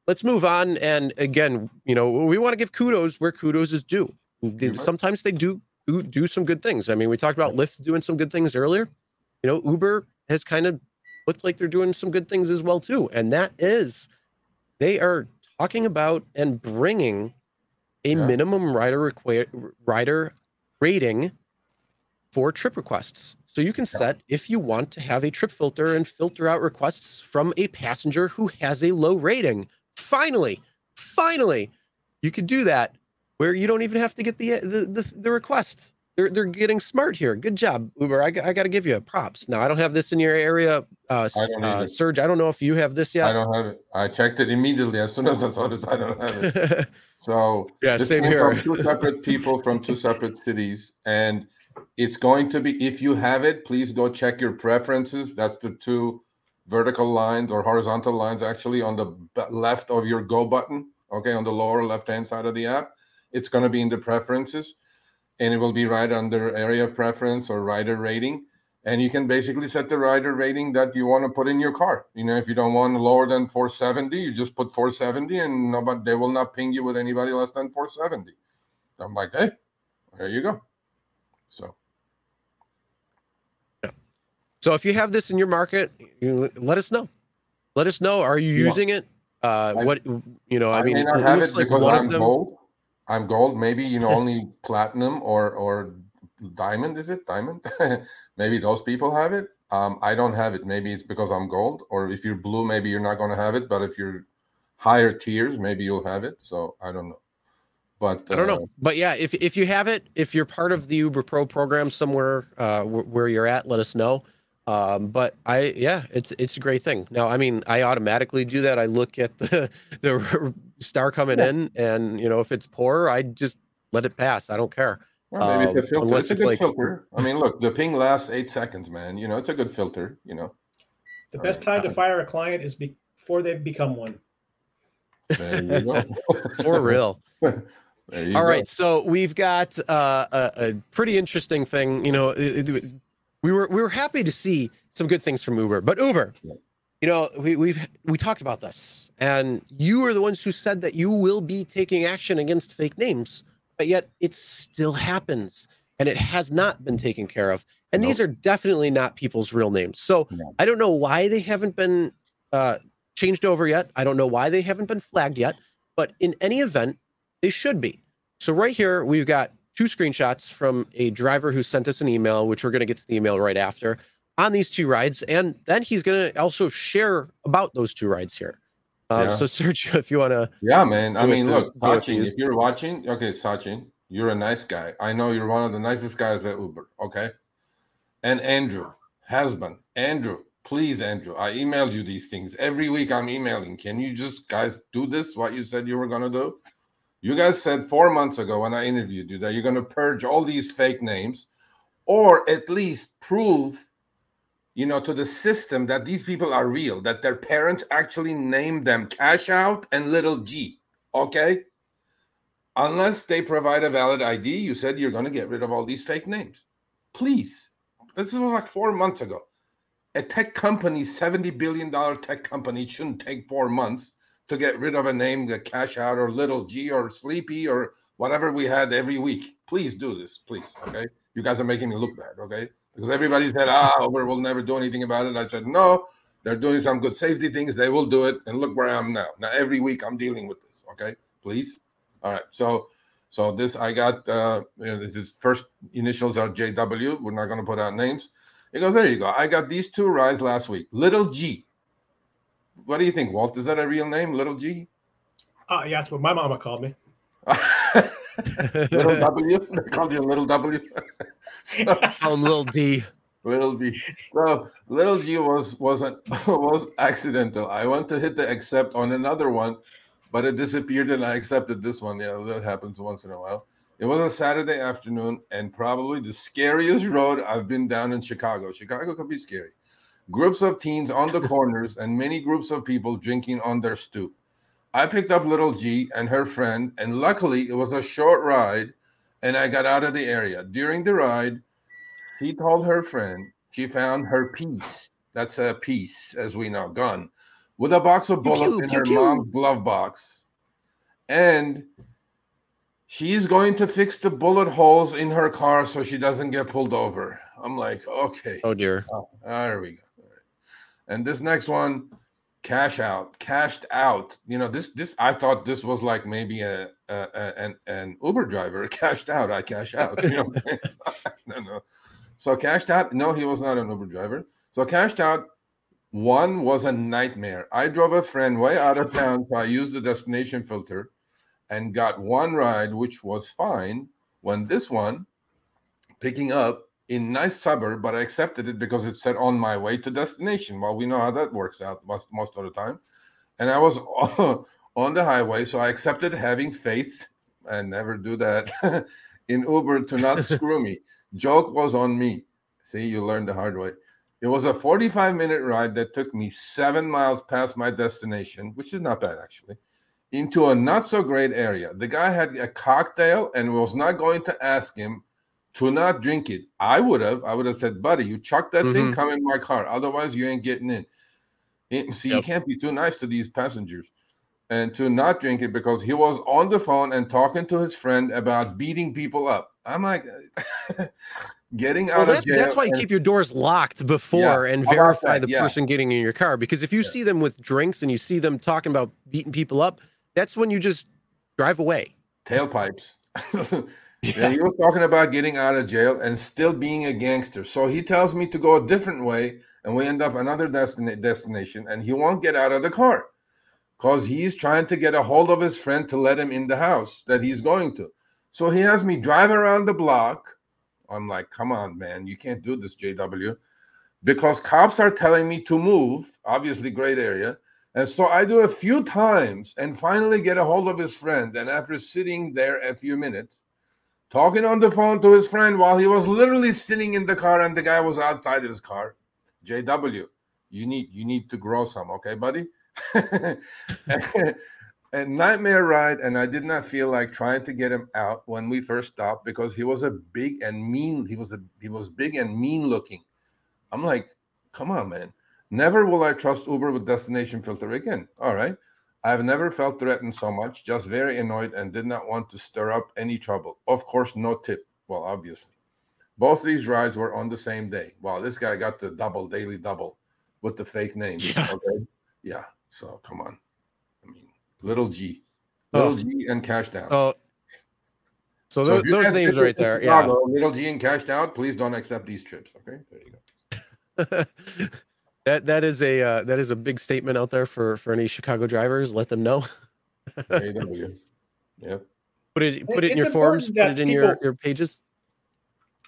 let's move on. And again, you know, we want to give kudos where kudos is due. Sometimes they do some good things. I mean, we talked about Lyft doing some good things earlier. You know, Uber has kind of looked like they're doing some good things as well too. And that is, they are talking about and bringing a minimum rider rating for trip requests. So you can set if you want to have a trip filter and filter out requests from a passenger who has a low rating. Finally, you could do that where you don't even have to get the requests. They're getting smart here. Good job, Uber. I got to give you props. Now, I don't have this in your area, Serge. I don't know if you have this yet. I don't have it. I checked it immediately as soon as I saw this. I don't have it. So yeah, this same came here. from two separate people from two separate cities, and it's going to be, if you have it, please go check your preferences. That's the two vertical lines or horizontal lines actually on the left of your go button. Okay, on the lower left-hand side of the app, it's going to be in the preferences. And it will be right under area preference or rider rating. And you can basically set the rider rating that you want to put in your car. You know, if you don't want lower than 470, you just put 470 and they will not ping you with anybody less than 470. So I'm like, hey, there you go. So. Yeah. So if you have this in your market, let us know. Let us know. Are you using it? I mean, may not have it because I'm gold. I'm gold, maybe, you know, only platinum or diamond. Is it diamond? Maybe those people have it. I don't have it. Maybe it's because I'm gold, or if you're blue, maybe you're not going to have it. But if you're higher tiers, maybe you'll have it. So I don't know. But I don't know. But yeah, if you have it, if you're part of the Uber Pro program somewhere where you're at, let us know. But it's a great thing. Now, I mean, I automatically do that. I look at the star coming in, and you know, if it's poor, I just let it pass. I don't care. Well, maybe it's a filter. Unless it's a good filter. I mean, look, the ping lasts 8 seconds, man. You know, it's a good filter. You know, the best time to fire a client is before they become one. There you go. For real. All right, so we've got a pretty interesting thing. You know, we were happy to see some good things from Uber, but Uber, you know, we talked about this, and you are the ones who said that you will be taking action against fake names, but yet it still happens, and it has not been taken care of. And these are definitely not people's real names. So I don't know why they haven't been changed over yet. I don't know why they haven't been flagged yet, but in any event, they should be. So right here, we've got 2 screenshots from a driver who sent us an email, which we're going to get to the email right after, on these 2 rides. And then he's going to also share about those 2 rides here. So Sergio, if you want to. Yeah, man. I mean, look, Sachin, if you're watching, okay, Sachin, you're a nice guy. I know you're one of the nicest guys at Uber, okay? And Andrew, husband, Andrew, please, Andrew, I emailed you these things. Every week I'm emailing. Can you just, guys, do this, what you said you were going to do? You guys said 4 months ago when I interviewed you that you're going to purge all these fake names, or at least prove, you know, to the system that these people are real, that their parents actually named them Cash Out and Little G, okay? Unless they provide a valid ID, you said you're going to get rid of all these fake names. Please. This was like 4 months ago. A tech company, $70 billion tech company, shouldn't take 4 months to get rid of a name like Cash Out or Little G or Sleepy or whatever we had every week. Please do this, please, okay? You guys are making me look bad, okay? Because everybody said, Uber will never do anything about it. I said, no, they're doing some good safety things. They will do it. And look where I am now. Now, every week I'm dealing with this, okay? Please. All right. So this, I got, his first initials are JW. We're not going to put out names. He goes, there you go. I got these 2 rides last week. Little G. What do you think, Walt? Is that a real name, Little G? Yeah, that's what my mama called me. Little W? They called you Little W? Little D. Little B. No, Little G was accidental. I went to hit the accept on another one, but it disappeared and I accepted this one. Yeah, that happens once in a while. It was a Saturday afternoon and probably the scariest road I've been down in Chicago. Chicago can be scary. Groups of teens on the corners and many groups of people drinking on their stoop. I picked up Little G and her friend, and luckily it was a short ride, and I got out of the area. During the ride, she told her friend she found her piece. That's a piece, as we know, gun, with a box of bullets in her mom's glove box. And she's going to fix the bullet holes in her car so she doesn't get pulled over. I'm like, okay. Oh, dear. Oh, there we go. And this next one, cashed out. You know, this I thought this was like maybe an Uber driver. Cashed out, I cash out. You know, no. So cashed out. No, he was not an Uber driver. So cashed out. One was a nightmare. I drove a friend way out of town, so I used the destination filter and got one ride, which was fine. When this one picking up in nice suburb, but I accepted it because it said on my way to destination. Well, we know how that works out most of the time. And I was on the highway, so I accepted having faith, and never do that, in Uber to not screw me. Joke was on me. See, you learned the hard way. It was a 45-minute ride that took me 7 miles past my destination, which is not bad, actually, into a not-so-great area. The guy had a cocktail and was not going to ask him to not drink it. I would have said, buddy, you chuck that thing, come in my car. Otherwise, you ain't getting in. See, you can't be too nice to these passengers. And to not drink it because he was on the phone and talking to his friend about beating people up. I'm like, getting out of jail. That's why you keep your doors locked before and verify the person getting in your car. Because if you see them with drinks and you see them talking about beating people up, that's when you just drive away. Tailpipes. Yeah, he was talking about getting out of jail and still being a gangster. So he tells me to go a different way, and we end up another destination, and he won't get out of the car because he's trying to get a hold of his friend to let him in the house that he's going to. So he has me drive around the block. I'm like, come on, man, you can't do this, JW, because cops are telling me to move, obviously great area. And so I do a few times and finally get a hold of his friend. And after sitting there a few minutes, talking on the phone to his friend while he was literally sitting in the car and the guy was outside his car. JW, you need to grow some, okay, buddy? A nightmare ride, and I did not feel like trying to get him out when we first stopped because he was big and mean. He was big and mean looking. I'm like, come on, man. Never will I trust Uber with destination filter again. All right. I've never felt threatened so much, just very annoyed and did not want to stir up any trouble. Of course, no tip. Well, obviously. Both these rides were on the same day. Wow, this guy got the daily double with the fake name. Yeah. Okay. Yeah. So come on. I mean, little G and cashed out. Oh, so those names right there. Chicago, yeah. Little G and cashed out. Please don't accept these trips. Okay. There you go. That is a big statement out there for any Chicago drivers. Let them know. Yeah. Put it in your forms. Put it in your pages.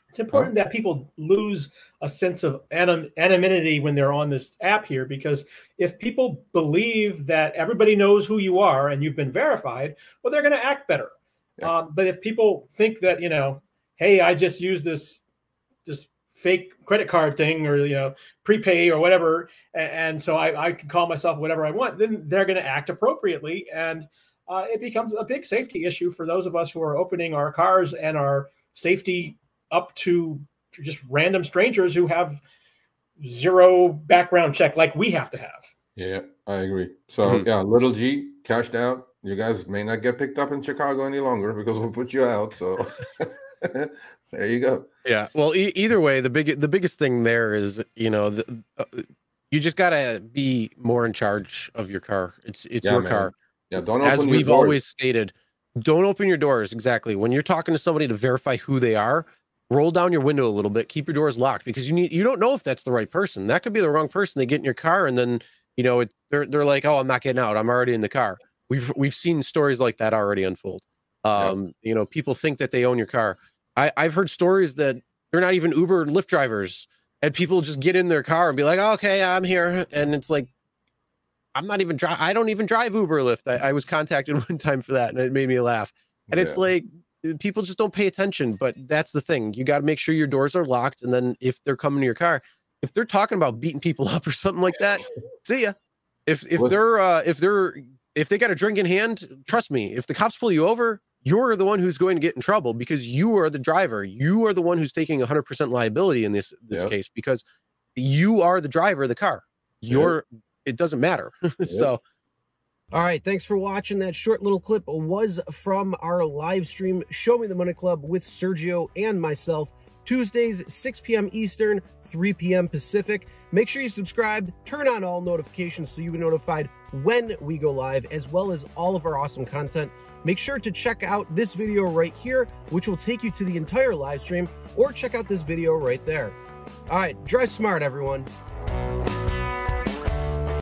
It's important that people lose a sense of anonymity when they're on this app here, because if people believe that everybody knows who you are and you've been verified, well, they're going to act better. Yeah. But if people think that, you know, hey, I just use this fake credit card thing, or, you know, prepay or whatever, and so I can call myself whatever I want, then they're going to act appropriately. And it becomes a big safety issue for those of us who are opening our cars and our safety up to just random strangers who have zero background check like we have to have. Yeah, I agree. So yeah, little G cashed out. You guys may not get picked up in Chicago any longer because we'll put you out. So there you go. Yeah. Well, either way, the biggest thing there is, you know, you just gotta be more in charge of your car. It's your car. Yeah. Don't open as your we've doors. always stated. Don't open your doors. Exactly. When you're talking to somebody to verify who they are, roll down your window a little bit. Keep your doors locked, because you don't know if that's the right person. That could be the wrong person. They get in your car and then, you know, they're like, oh, I'm not getting out. I'm already in the car. We've seen stories like that already unfold. You know, people think that they own your car. I've heard stories that they're not even Uber and Lyft drivers, and people just get in their car and be like, oh, okay, I'm here. And it's like, I don't even drive Uber or Lyft. I was contacted one time for that, and it made me laugh. And it's like, people just don't pay attention. But that's the thing. You got to make sure your doors are locked. And then if they're coming to your car, if they're talking about beating people up or something like that, see ya. If they got a drink in hand, trust me, if the cops pull you over, you're the one who's going to get in trouble, because you are the driver. You are the one who's taking 100% liability in this case, because you are the driver of the car. it doesn't matter. So. All right, thanks for watching. That short little clip was from our live stream, Show Me the Money Club with Sergio and myself, Tuesdays, 6 p.m. Eastern, 3 p.m. Pacific. Make sure you subscribe, turn on all notifications so you'll be notified when we go live, as well as all of our awesome content. Make sure to check out this video right here, which will take you to the entire live stream, or check out this video right there. All right, drive smart, everyone.